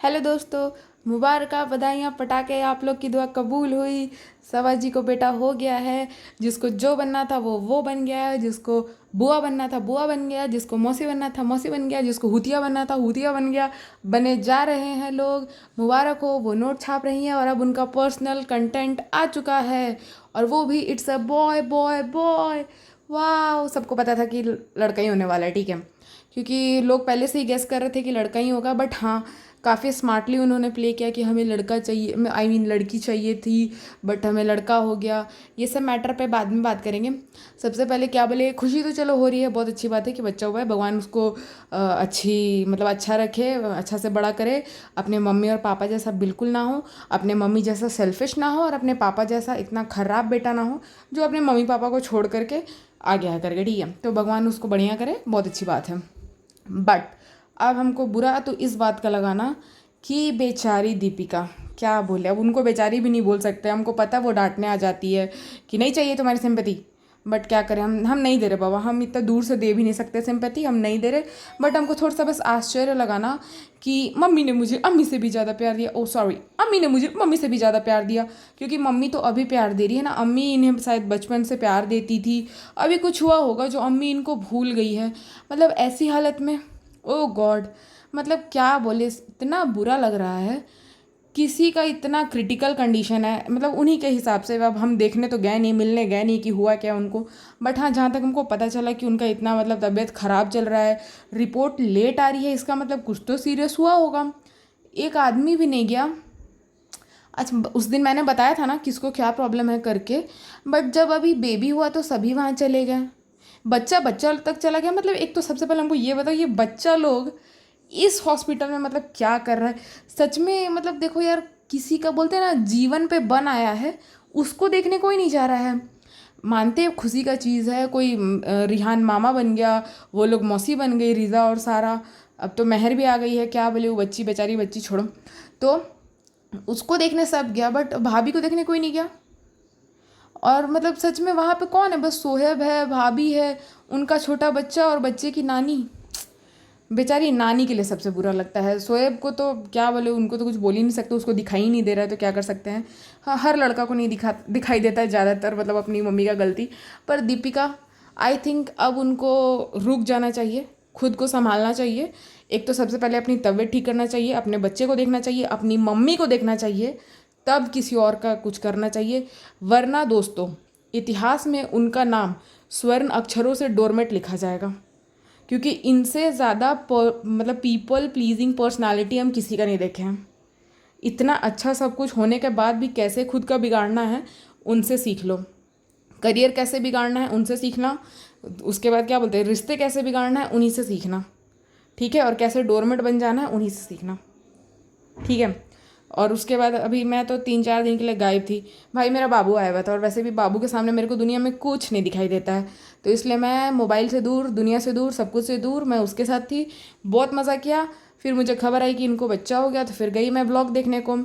Hello दोस्तों, मुबारक बधाइयाँ पटाखे, आप लोग की दुआ कबूल हुई। सवा जी को बेटा हो गया है। जिसको जो बनना था वो बन गया है। जिसको बुआ बनना था बुआ बन गया, जिसको मौसी बनना था मौसी बन गया, जिसको हुतिया बनना था हुतिया बन गया। बने जा रहे हैं लोग, मुबारक हो। वो नोट छाप रही हैं और अब उनका पर्सनल कंटेंट आ चुका है, और वो भी it's a boy boy boy. वाह, सबको पता था कि लड़का ही होने वाला है, ठीक है, क्योंकि लोग पहले से ही गेस कर रहे थे कि लड़का ही होगा। बट हाँ, काफ़ी स्मार्टली उन्होंने प्ले किया कि हमें लड़का चाहिए, आई मीन लड़की चाहिए थी, बट हमें लड़का हो गया। ये सब मैटर पे बाद में बात करेंगे। सबसे पहले क्या बोले, खुशी तो चलो हो रही है, बहुत अच्छी बात है कि बच्चा हुआ है। भगवान उसको अच्छी मतलब अच्छा रखे, अच्छा से बड़ा करे। अपने मम्मी और पापा जैसा बिल्कुल ना हो, अपने मम्मी जैसा सेल्फिश ना हो, और अपने पापा जैसा इतना ख़राब बेटा ना हो जो अपने मम्मी पापा को छोड़ करके आ गया है करके, ठीक है। तो भगवान उसको बढ़िया करे, बहुत अच्छी बात है। बट अब हमको बुरा तो इस बात का लगाना कि बेचारी दीपिका, क्या बोले, अब उनको बेचारी भी नहीं बोल सकते। हमको पता वो डांटने आ जाती है कि नहीं चाहिए तुम्हारी सिंपैथी, बट क्या करें, हम नहीं दे रहे बाबा, हम इतना दूर से दे भी नहीं सकते सिंपैथी, हम नहीं दे रहे। बट हमको थोड़ा सा बस आश्चर्य लगाना कि मम्मी ने मुझे अम्मी से भी ज़्यादा प्यार दिया, ओ सॉरी, अम्मी ने मुझे मम्मी से भी ज़्यादा प्यार दिया। क्योंकि मम्मी तो अभी प्यार दे रही है ना, अम्मी इन्हें शायद बचपन से प्यार देती थी। अभी कुछ हुआ होगा जो अम्मी इनको भूल गई है। मतलब ऐसी हालत में, ओ गॉड, मतलब क्या बोले, इतना बुरा लग रहा है। किसी का इतना क्रिटिकल कंडीशन है, मतलब उन्हीं के हिसाब से। अब हम देखने तो गए नहीं, मिलने गए नहीं कि हुआ क्या उनको। बट हाँ, जहाँ तक हमको पता चला कि उनका इतना मतलब तबीयत ख़राब चल रहा है, रिपोर्ट लेट आ रही है, इसका मतलब कुछ तो सीरियस हुआ होगा। एक आदमी भी नहीं गया। अच्छा, उस दिन मैंने बताया था ना किसको क्या प्रॉब्लम है करके। बट जब अभी बेबी हुआ तो सभी वहाँ चले गए। बच्चा बच्चा तक चला गया। मतलब एक तो सबसे पहले हमको ये बताओ, ये बच्चा लोग इस हॉस्पिटल में मतलब क्या कर रहा है सच में। मतलब देखो यार, किसी का बोलते हैं ना जीवन पे बन आया है, उसको देखने कोई नहीं जा रहा है। मानते हैं खुशी का चीज़ है, कोई रिहान मामा बन गया, वो लोग मौसी बन गई, रिज़ा और सारा। अब तो मेहर भी आ गई है, क्या बोले, वो बच्ची बेचारी बच्ची छोड़ो। तो उसको देखने सब गया, बट भाभी को देखने कोई नहीं गया। और मतलब सच में वहाँ पे कौन है, बस सोहेब है, भाभी है, उनका छोटा बच्चा और बच्चे की नानी। बेचारी नानी के लिए सबसे बुरा लगता है। शोएब को तो क्या बोले, उनको तो कुछ बोल ही नहीं सकते, उसको दिखाई नहीं दे रहा है तो क्या कर सकते हैं। हाँ, हर लड़का को नहीं दिखाई देता है ज़्यादातर, मतलब अपनी मम्मी का गलती। पर दीपिका, आई थिंक अब उनको रुक जाना चाहिए, खुद को संभालना चाहिए। एक तो सबसे पहले अपनी तबीयत ठीक करना चाहिए, अपने बच्चे को देखना चाहिए, अपनी मम्मी को देखना चाहिए, तब किसी और का कुछ करना चाहिए। वरना दोस्तों, इतिहास में उनका नाम स्वर्ण अक्षरों से डोरमेट लिखा जाएगा। क्योंकि इनसे ज़्यादा मतलब पीपल प्लीजिंग पर्सनालिटी हम किसी का नहीं देखे हैं। इतना अच्छा सब कुछ होने के बाद भी कैसे खुद का बिगाड़ना है, उनसे सीख लो। करियर कैसे बिगाड़ना है, उनसे सीखना। उसके बाद क्या बोलते हैं, रिश्ते कैसे बिगाड़ना है, उन्हीं से सीखना, ठीक है। और कैसे डोरमेट बन जाना है, उन्हीं से सीखना, ठीक है। और उसके बाद अभी मैं तो 3-4 दिन के लिए गायब थी। भाई मेरा बाबू आया हुआ था, और वैसे भी बाबू के सामने मेरे को दुनिया में कुछ नहीं दिखाई देता है। तो इसलिए मैं मोबाइल से दूर, दुनिया से दूर, सब कुछ से दूर, मैं उसके साथ थी। बहुत मज़ा किया। फिर मुझे खबर आई कि इनको बच्चा हो गया, तो फिर गई मैं व्लॉग देखने को।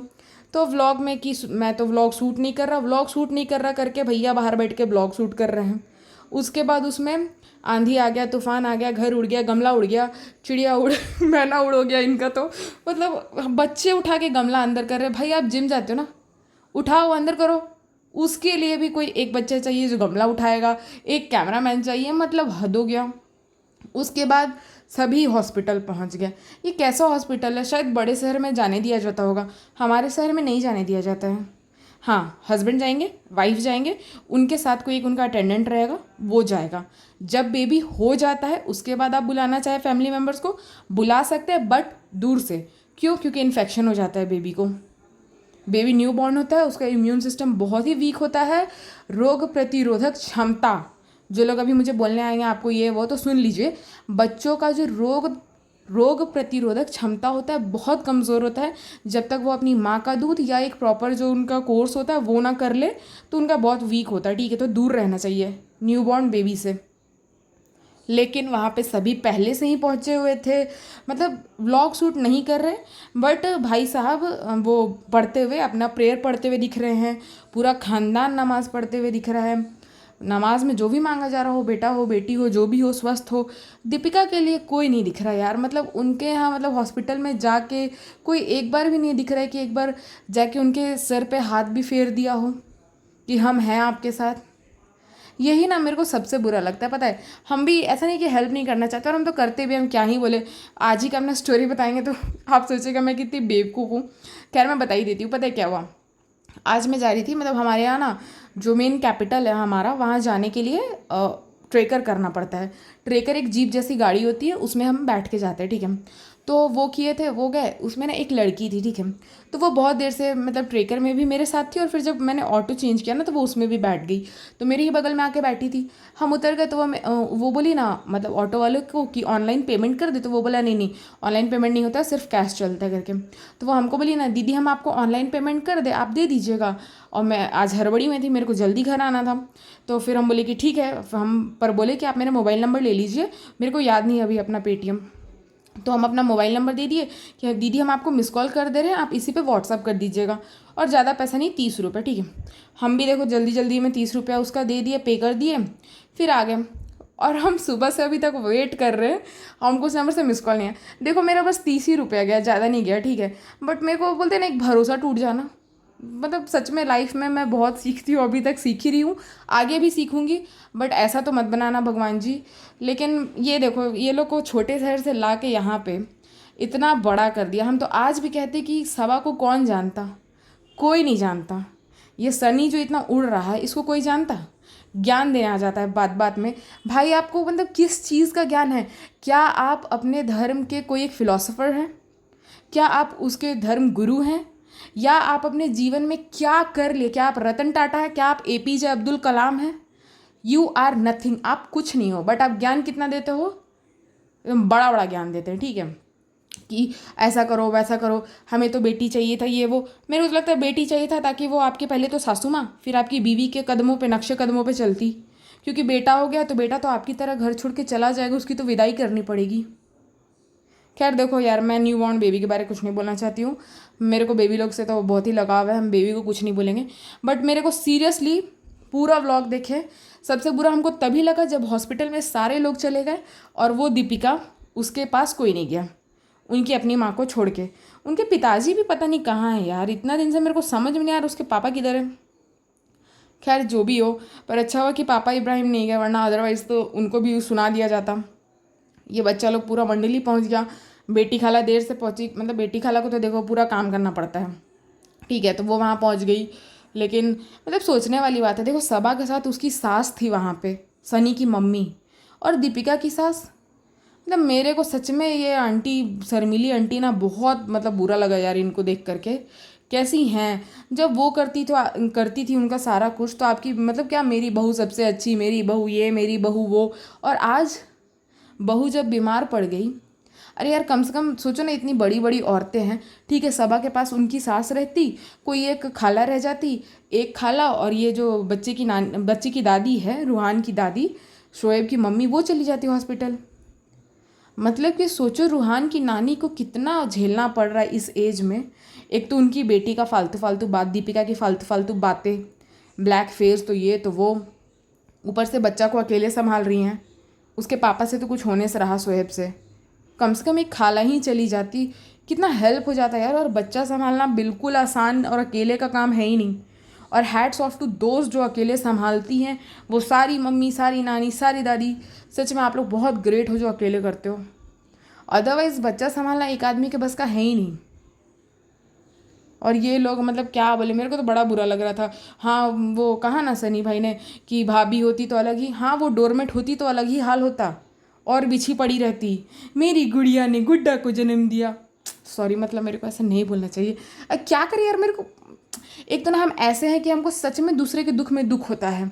तो व्लॉग में कि मैं तो व्लॉग शूट नहीं कर रहा, व्लॉग शूट नहीं कर रहा करके भैया बाहर बैठ के व्लॉग शूट कर रहे हैं। उसके बाद उसमें आंधी आ गया, तूफान आ गया, घर उड़ गया, गमला उड़ गया, चिड़िया उड़ मैना उड़ हो गया इनका। तो मतलब बच्चे उठा के गमला अंदर कर रहे। भाई आप जिम जाते हो ना, उठाओ अंदर करो। उसके लिए भी कोई एक बच्चा चाहिए जो गमला उठाएगा, एक कैमरामैन चाहिए, मतलब हद हो गया। उसके बाद सभी हॉस्पिटल पहुंच गए। ये कैसा हॉस्पिटल है, शायद बड़े शहर में जाने दिया जाता होगा, हमारे शहर में नहीं जाने दिया जाता है। हाँ, हस्बैंड जाएंगे, वाइफ जाएंगे, उनके साथ कोई एक उनका अटेंडेंट रहेगा, वो जाएगा। जब बेबी हो जाता है उसके बाद आप बुलाना चाहे फैमिली मेम्बर्स को बुला सकते हैं, बट दूर से। क्यों? क्योंकि इन्फेक्शन हो जाता है बेबी को। बेबी न्यू बॉर्न होता है, उसका इम्यून सिस्टम बहुत ही वीक होता है। रोग प्रतिरोधक क्षमता, जो लोग अभी मुझे बोलने आएंगे आपको ये वो, तो सुन लीजिए। बच्चों का जो रोग प्रतिरोधक क्षमता होता है बहुत कमज़ोर होता है। जब तक वो अपनी माँ का दूध या एक प्रॉपर जो उनका कोर्स होता है वो ना कर ले, तो उनका बहुत वीक होता है, ठीक है। तो दूर रहना चाहिए न्यूबॉर्न बेबी से। लेकिन वहाँ पे सभी पहले से ही पहुँचे हुए थे, मतलब व्लॉग शूट नहीं कर रहे। बट भाई साहब वो पढ़ते हुए, अपना प्रेयर पढ़ते हुए दिख रहे हैं, पूरा खानदान नमाज़ पढ़ते हुए दिख रहा है। नमाज में जो भी मांगा जा रहा हो, बेटा हो बेटी हो जो भी हो, स्वस्थ हो, दीपिका के लिए कोई नहीं दिख रहा यार। मतलब उनके यहाँ मतलब हॉस्पिटल में जाके कोई एक बार भी नहीं दिख रहा है कि एक बार जाके उनके सर पे हाथ भी फेर दिया हो कि हम हैं आपके साथ। यही ना मेरे को सबसे बुरा लगता है, पता है। हम भी ऐसा नहीं कि हेल्प नहीं करना चाहते, और हम तो करते भी, हम क्या ही बोले। आज ही का अपना स्टोरी बताएंगे तो आप सोचेगा मैं कितनी बेवकूफ़ हूँ। खैर मैं बता ही देती हूँ। पता है क्या हुआ, आज मैं जा रही थी, मतलब हमारे यहाँ ना जो मेन कैपिटल है हमारा, वहाँ जाने के लिए ट्रेकर करना पड़ता है। ट्रेकर एक जीप जैसी गाड़ी होती है, उसमें हम बैठ के जाते हैं, ठीक है। तो वो किए थे, वो गए, उसमें ना एक लड़की थी, ठीक है। तो वो बहुत देर से मतलब ट्रेकर में भी मेरे साथ थी, और फिर जब मैंने ऑटो चेंज किया ना तो वो उसमें भी बैठ गई। तो मेरे ही बगल में आके बैठी थी। हम उतर गए तो वो बोली ना मतलब ऑटो वाले को कि ऑनलाइन पेमेंट कर दे। तो वो बोला नहीं नहीं, ऑनलाइन पेमेंट नहीं होता, सिर्फ कैश चलता है करके। तो वो हमको बोली ना, दीदी हम आपको ऑनलाइन पेमेंट कर दे, आप दे दीजिएगा। और मैं आज हड़बड़ी में थी, मेरे को जल्दी घर आना था। तो फिर हम बोले कि ठीक है, हम पर बोले कि आप मेरा मोबाइल नंबर ले लीजिए, मेरे को याद नहीं अभी अपना पेटीएम। तो हम अपना मोबाइल नंबर दे दिए कि दीदी हम आपको मिस कॉल कर दे रहे हैं, आप इसी पे व्हाट्सअप कर दीजिएगा, और ज़्यादा पैसा नहीं, 30 रुपये, ठीक है। हम भी देखो जल्दी जल्दी में 30 रुपया उसका दे दिए, पे कर दिए, फिर आ गए। और हम सुबह से अभी तक वेट कर रहे हैं, हमको उस नंबर से मिस कॉल नहीं है। देखो मेरा बस 30 ही रुपया गया, ज़्यादा नहीं गया, ठीक है। बट मेरे को बोलते हैं ना, एक भरोसा टूट जाना। मतलब सच में लाइफ में मैं बहुत सीखती हूँ, अभी तक सीख ही रही हूँ, आगे भी सीखूँगी। बट ऐसा तो मत बनाना भगवान जी। लेकिन ये देखो, ये लोग को छोटे शहर से ला के यहाँ पे इतना बड़ा कर दिया। हम तो आज भी कहते कि सवा को कौन जानता, कोई नहीं जानता। ये सनी जो इतना उड़ रहा है, इसको कोई जानता? ज्ञान देने आ जाता है बात बात में। भाई आपको मतलब किस चीज़ का ज्ञान है? क्या आप अपने धर्म के कोई एक फिलोसोफर हैं? क्या आप उसके धर्म गुरु हैं? या आप अपने जीवन में क्या कर लिए? क्या आप रतन टाटा है? क्या आप एपीजे अब्दुल कलाम हैं? यू आर नथिंग, आप कुछ नहीं हो। बट आप ज्ञान कितना देते हो? बड़ा बड़ा ज्ञान देते हैं, ठीक है, कि ऐसा करो वैसा करो, हमें तो बेटी चाहिए था, ये वो। मेरे को तो लगता है बेटी चाहिए था ताकि वो आपके पहले तो सासू माँ, फिर आपकी बीवी के कदमों पे, नक्शे कदमों पे चलती। क्योंकि बेटा हो गया तो बेटा तो आपकी तरह घर छोड़ के चला जाएगा, उसकी तो विदाई करनी पड़ेगी। खैर देखो यार, मैं न्यू बॉर्न बेबी के बारे में कुछ नहीं बोलना चाहती हूँ। मेरे को बेबी लोग से तो बहुत ही लगाव है, हम बेबी को कुछ नहीं बोलेंगे। बट मेरे को सीरियसली पूरा व्लॉग देखे, सबसे बुरा हमको तभी लगा जब हॉस्पिटल में सारे लोग चले गए और वो दीपिका, उसके पास कोई नहीं गया उनकी अपनी माँ को छोड़ के। उनके पिताजी भी पता नहीं कहाँ है यार, इतना दिन से मेरे को समझ में नहीं आ रहा उसके पापा किधर है। खैर जो भी हो, पर अच्छा हुआ कि पापा इब्राहिम नहीं गए, वरना अदरवाइज़ तो उनको भी सुना दिया जाता। ये बच्चा लोग पूरा मंडली पहुंच गया। बेटी खाला देर से पहुंची, मतलब बेटी खाला को तो देखो पूरा काम करना पड़ता है, ठीक है, तो वो वहाँ पहुंच गई। लेकिन मतलब सोचने वाली बात है, देखो सबा के साथ उसकी सास थी वहाँ पे, सनी की मम्मी, और दीपिका की सास। मतलब मेरे को सच में ये आंटी, शर्मिली आंटी ना, बहुत मतलब बुरा लगा यार इनको देख करके। कैसी हैं? जब वो करती थी उनका सारा कुछ, तो आपकी मतलब क्या, मेरी बहू सबसे अच्छी, मेरी बहू ये, मेरी बहू वो। और आज बहू जब बीमार पड़ गई, अरे यार कम से कम सोचो ना, इतनी बड़ी बड़ी औरतें हैं, ठीक है, सबा के पास उनकी सास रहती, कोई एक खाला रह जाती, एक खाला, और ये जो बच्चे की दादी है, रूहान की दादी, शोएब की मम्मी, वो चली जाती हॉस्पिटल। मतलब कि सोचो रूहान की नानी को कितना झेलना पड़ रहा है इस एज में। एक तो उनकी बेटी का फालतू फालतू बात, दीपिका की फालतू फालतू बातें, ब्लैक फेस, तो ये तो वो, ऊपर से बच्चा को अकेले संभाल रही हैं। उसके पापा से तो कुछ होने से रहा, शोएब से। कम से कम एक खाला ही चली जाती, कितना हेल्प हो जाता यार। और बच्चा संभालना बिल्कुल आसान और अकेले का काम है ही नहीं। और हैट्स ऑफ टू दोस्त जो अकेले संभालती हैं, वो सारी मम्मी, सारी नानी, सारी दादी, सच में आप लोग बहुत ग्रेट हो जो अकेले करते हो। अदरवाइज़ बच्चा संभालना एक आदमी के बस का है ही नहीं। और ये लोग मतलब क्या बोले, मेरे को तो बड़ा बुरा लग रहा था। हाँ वो कहा ना सनी भाई ने कि भाभी होती तो अलग ही, हाँ वो डोरमेट होती तो अलग ही हाल होता, और बिछी पड़ी रहती, मेरी गुड़िया ने गुड्डा को जन्म दिया। सॉरी, मतलब मेरे को ऐसा नहीं बोलना चाहिए। क्या करें यार, मेरे को एक तो ना हम ऐसे हैं कि हमको सच में दूसरे के दुख में दुख होता है,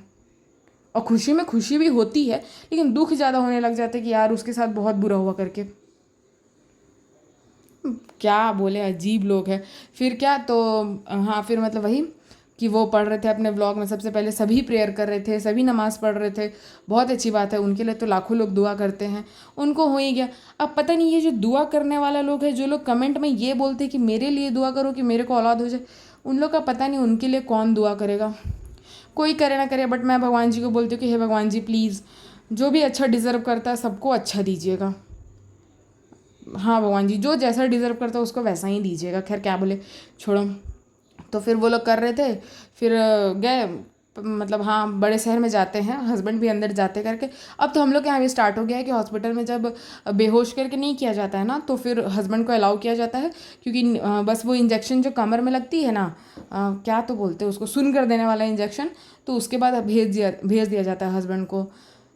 और खुशी में खुशी भी होती है, लेकिन दुख ज़्यादा होने लग जाते कि यार उसके साथ बहुत बुरा हुआ करके। क्या बोले, अजीब लोग हैं। फिर क्या, तो हाँ फिर मतलब वही कि वो पढ़ रहे थे अपने व्लॉग में, सबसे पहले सभी प्रेयर कर रहे थे, सभी नमाज़ पढ़ रहे थे। बहुत अच्छी बात है, उनके लिए तो लाखों लोग दुआ करते हैं, उनको हो ही गया। अब पता नहीं ये जो दुआ करने वाला लोग है, जो लोग कमेंट में ये बोलते हैं कि मेरे लिए दुआ करो कि मेरे को औलाद हो जाए, उन लोग का पता नहीं उनके लिए कौन दुआ करेगा। कोई करे ना करे, बट मैं भगवान जी को बोलती हूँ कि हे भगवान जी प्लीज़, जो भी अच्छा डिज़र्व करता है सबको अच्छा दीजिएगा। हाँ भगवान जी, जो जैसा डिज़र्व करता है उसको वैसा ही दीजिएगा। खैर क्या बोले, छोड़ो। तो फिर वो लोग कर रहे थे, फिर गए, मतलब हाँ बड़े शहर में जाते हैं, हस्बैंड भी अंदर जाते करके। अब तो हम लोग के यहाँ भी स्टार्ट हो गया है कि हॉस्पिटल में जब बेहोश करके नहीं किया जाता है ना, तो फिर हस्बैंड को अलाउ किया जाता है, क्योंकि बस वो इंजेक्शन जो कमर में लगती है ना, क्या तो बोलते हैं उसको, सुन कर देने वाला इंजेक्शन, तो उसके बाद भेज दिया जाता है हस्बैंड को।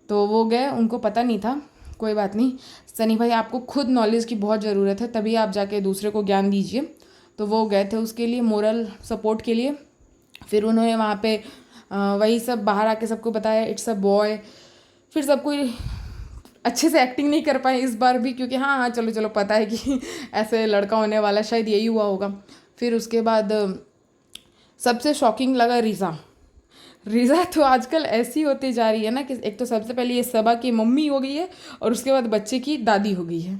तो वो गए, उनको पता नहीं था। कोई बात नहीं सनी भाई, आपको खुद नॉलेज की बहुत ज़रूरत है, तभी आप जाके दूसरे को ज्ञान दीजिए। तो वो गए थे उसके लिए, मोरल सपोर्ट के लिए। फिर उन्होंने वहाँ पे वही सब बाहर आके सबको बताया, इट्स अ बॉय। फिर सब कोई अच्छे से एक्टिंग नहीं कर पाए इस बार भी, क्योंकि हाँ हाँ चलो चलो पता है कि ऐसे लड़का होने वाला, शायद यही हुआ होगा। फिर उसके बाद सबसे शॉकिंग लगा रीज़ा। रीज़ा तो आजकल ऐसी होती जा रही है ना कि एक तो सबसे पहले ये सबा की मम्मी हो गई है, और उसके बाद बच्चे की दादी हो गई है।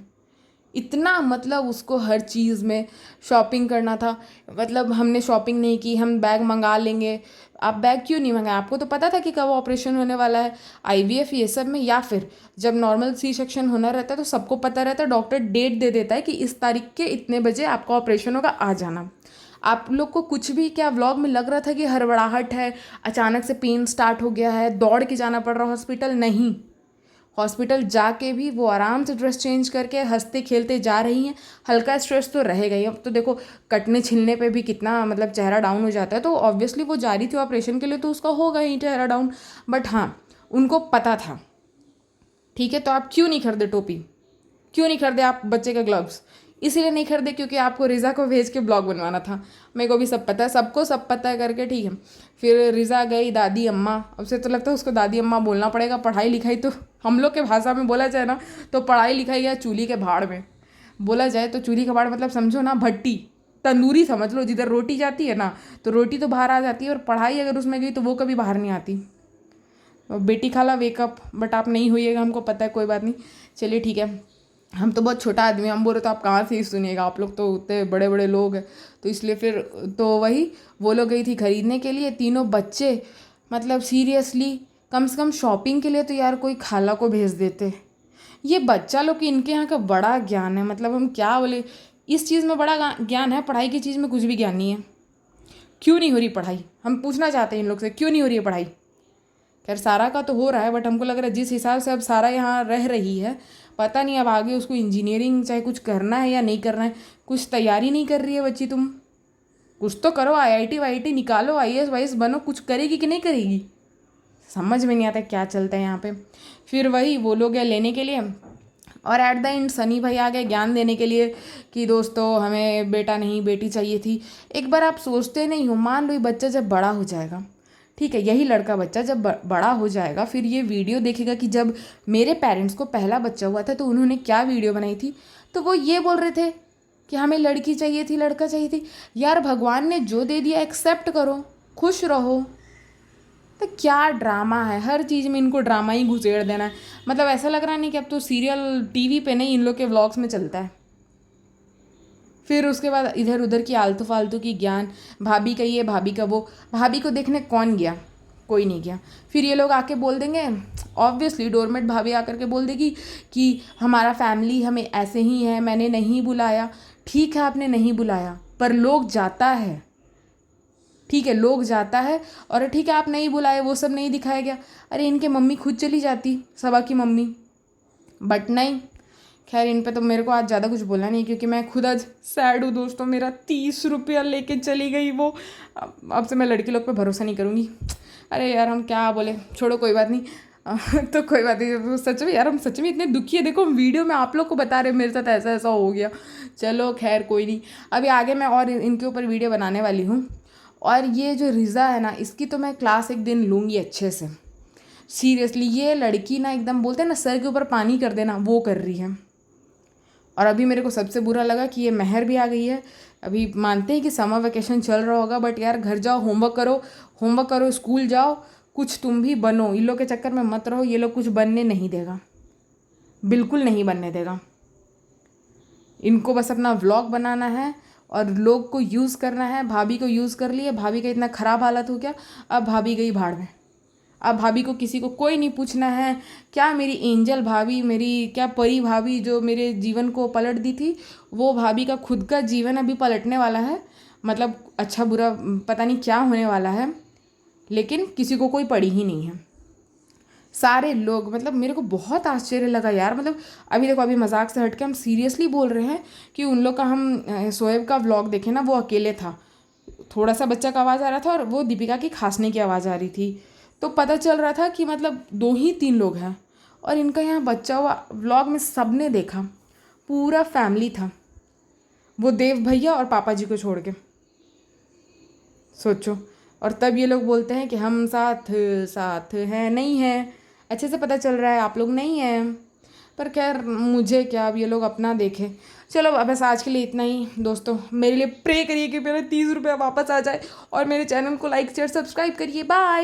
इतना मतलब उसको हर चीज़ में शॉपिंग करना था। मतलब हमने शॉपिंग नहीं की, हम बैग मंगा लेंगे। आप बैग क्यों नहीं मंगाए? आपको तो पता था कि कब ऑपरेशन होने वाला है, आईवीएफ ये सब में, या फिर जब नॉर्मल सी सेक्शन होना रहता है तो सबको पता रहता है, डॉक्टर डेट दे देता है कि इस तारीख के इतने बजे आपका ऑपरेशन होगा, आ जाना। आप लोग को कुछ भी क्या व्लॉग में लग रहा था कि हड़बड़ाहट है, अचानक से पेन स्टार्ट हो गया है, दौड़ के जाना पड़ रहा हॉस्पिटल? नहीं, हॉस्पिटल जाके भी वो आराम से ड्रेस चेंज करके हंसते खेलते जा रही हैं। हल्का स्ट्रेस तो रहेगा ही। अब तो देखो कटने छिलने पे भी कितना मतलब चेहरा डाउन हो जाता है, तो ऑब्वियसली वो जा रही थी ऑपरेशन के लिए, तो उसका होगा ही चेहरा डाउन। बट हाँ, उनको पता था। ठीक है, तो आप क्यों नहीं खरीदे टोपी, क्यों नहीं खरीदे आप बच्चे के ग्लव्स? इसीलिए नहीं खरीदे क्योंकि आपको रिज़ा को भेज के ब्लॉग बनवाना था। मेरे को भी सब पता है, सबको सब पता है करके, ठीक है। फिर रिज़ा गई दादी अम्मा, अब से तो लगता है उसको दादी अम्मा बोलना पड़ेगा। पढ़ाई लिखाई तो हम लोग के भाषा में बोला जाए ना, तो पढ़ाई लिखाई या चूल्ही के भाड़ में बोला जाए, तो चूल्ही का भाड़ मतलब समझो ना, भट्टी, तंदूरी समझ लो, जिधर रोटी जाती है ना, तो रोटी तो बाहर आ जाती है, और पढ़ाई अगर उसमें गई तो वो कभी बाहर नहीं आती। बेटी खाला वेकअप, बट आप नहीं होइएगा, हमको पता है, कोई बात नहीं। चलिए ठीक है, हम तो बहुत छोटा आदमी हैं, हम बोल रहे तो आप कहाँ से ही सुनिएगा, आप लोग तो उतने बड़े बड़े लोग हैं। तो इसलिए फिर तो वही वो लोग गई थी खरीदने के लिए, तीनों बच्चे। मतलब सीरियसली, कम से कम शॉपिंग के लिए तो यार कोई खाला को भेज देते। ये बच्चा लोग की इनके यहाँ का बड़ा ज्ञान है, मतलब हम क्या बोले, इस चीज़ में बड़ा ज्ञान है, पढ़ाई की चीज़ में कुछ भी ज्ञान नहीं है। क्यों नहीं हो रही पढ़ाई, हम पूछना चाहते हैं इन लोग से, क्यों नहीं हो रही है पढ़ाई? खैर सारा का तो हो रहा है, बट हमको लग रहा है जिस हिसाब से अब सारा यहाँ रह रही है, पता नहीं अब आगे उसको इंजीनियरिंग चाहे कुछ करना है या नहीं करना है। कुछ तैयारी नहीं कर रही है बच्ची, तुम कुछ तो करो, आईआईटी वाईआईटी निकालो, आईएएस वाईएएस बनो, कुछ करेगी कि नहीं करेगी? समझ में नहीं आता क्या चलता है यहाँ पे। फिर वही वो लोग गए लेने के लिए, और एट द एंड सनी भाई आ गए ज्ञान देने के लिए कि दोस्तों हमें बेटा नहीं बेटी चाहिए थी। एक बार आप सोचते नहीं हो, मान लो ये बच्चा जब बड़ा हो जाएगा, ठीक है, यही लड़का बच्चा जब बड़ा हो जाएगा, फिर ये वीडियो देखेगा कि जब मेरे पेरेंट्स को पहला बच्चा हुआ था तो उन्होंने क्या वीडियो बनाई थी, तो वो ये बोल रहे थे कि हमें लड़की चाहिए थी, लड़का चाहिए थी। यार भगवान ने जो दे दिया एक्सेप्ट करो, खुश रहो। तो क्या ड्रामा है, हर चीज़ में इनको ड्रामा ही घुसेड़ देना है। मतलब ऐसा लग रहा नहीं कि अब तो सीरियल टीवी पे नहीं, इन लोग के व्लॉग्स में चलता है। फिर उसके बाद इधर उधर की आलतू फालतू की ज्ञान, भाभी का ये भाभी का वो। भाभी को देखने कौन गया? कोई नहीं गया। फिर ये लोग आके बोल देंगे, ऑब्वियसली डोरमेट भाभी आकर के बोल देगी कि हमारा फैमिली हमें ऐसे ही है, मैंने नहीं बुलाया। ठीक है आपने नहीं बुलाया, पर लोग जाता है, ठीक है लोग जाता है, और ठीक है आप नहीं बुलाए, वो सब नहीं दिखाया गया। अरे इनके मम्मी खुद चली जाती, सबा की मम्मी, बट नहीं। खैर इन पे तो मेरे को आज ज़्यादा कुछ बोलना नहीं, क्योंकि मैं खुद आज सैड हूँ दोस्तों। मेरा 30 रुपया लेके चली गई वो। अब से मैं लड़की लोग पे भरोसा नहीं करूँगी। अरे यार हम क्या बोले, छोड़ो कोई बात नहीं। तो कोई बात नहीं, सच में यार हम सच में इतने दुखी है। देखो वीडियो में आप लोग को बता रहे मेरे साथ ऐसा ऐसा हो गया। चलो खैर कोई नहीं, अभी आगे मैं और इनके ऊपर वीडियो बनाने वाली हूँ। और ये जो रिज़ा है ना, इसकी तो मैं क्लास एक दिन लूँगी अच्छे से। सीरियसली ये लड़की ना एकदम बोलते हैं ना सर के ऊपर पानी कर देना, वो कर रही है। और अभी मेरे को सबसे बुरा लगा कि ये मेहर भी आ गई है। अभी मानते हैं कि समर वेकेशन चल रहा होगा, बट यार घर जाओ, होमवर्क करो, स्कूल जाओ, कुछ तुम भी बनो। इन लोग के चक्कर में मत रहो, ये लोग कुछ बनने नहीं देगा, बिल्कुल नहीं बनने देगा। इनको बस अपना व्लॉग बनाना है, और लोग को यूज़ करना है। भाभी को यूज़ कर लिए, भाभी का इतना ख़राब हालत हो गया, अब भाभी गई भाड़ में। अब भाभी को किसी को कोई नहीं पूछना है। क्या मेरी एंजल भाभी, मेरी क्या परी भाभी जो मेरे जीवन को पलट दी थी, वो भाभी का खुद का जीवन अभी पलटने वाला है। मतलब अच्छा बुरा पता नहीं क्या होने वाला है, लेकिन किसी को कोई पड़ी ही नहीं है। सारे लोग, मतलब मेरे को बहुत आश्चर्य लगा यार। मतलब अभी देखो, अभी मजाक से हट के हम सीरियसली बोल रहे हैं कि उन लोग का, हम शोएब का व्लॉग देखे ना, वो अकेले था, थोड़ा सा बच्चा का आवाज़ आ रहा था और वो दीपिका की खांसने की आवाज़ आ रही थी। तो पता चल रहा था कि मतलब 2 ही 3 लोग हैं, और इनका यहाँ बच्चा हुआ। व्लॉग में सबने देखा, पूरा फैमिली था, वो देव भैया और पापा जी को छोड़ के, सोचो। और तब ये लोग बोलते हैं कि हम साथ साथ हैं, नहीं हैं। अच्छे से पता चल रहा है आप लोग नहीं हैं, पर खैर मुझे क्या, अब ये लोग अपना देखें। चलो अब बस आज के लिए इतना ही दोस्तों। मेरे लिए प्रे करिए कि मेरे 30 रुपये वापस आ जाए, और मेरे चैनल को लाइक शेयर सब्सक्राइब करिए। बाय।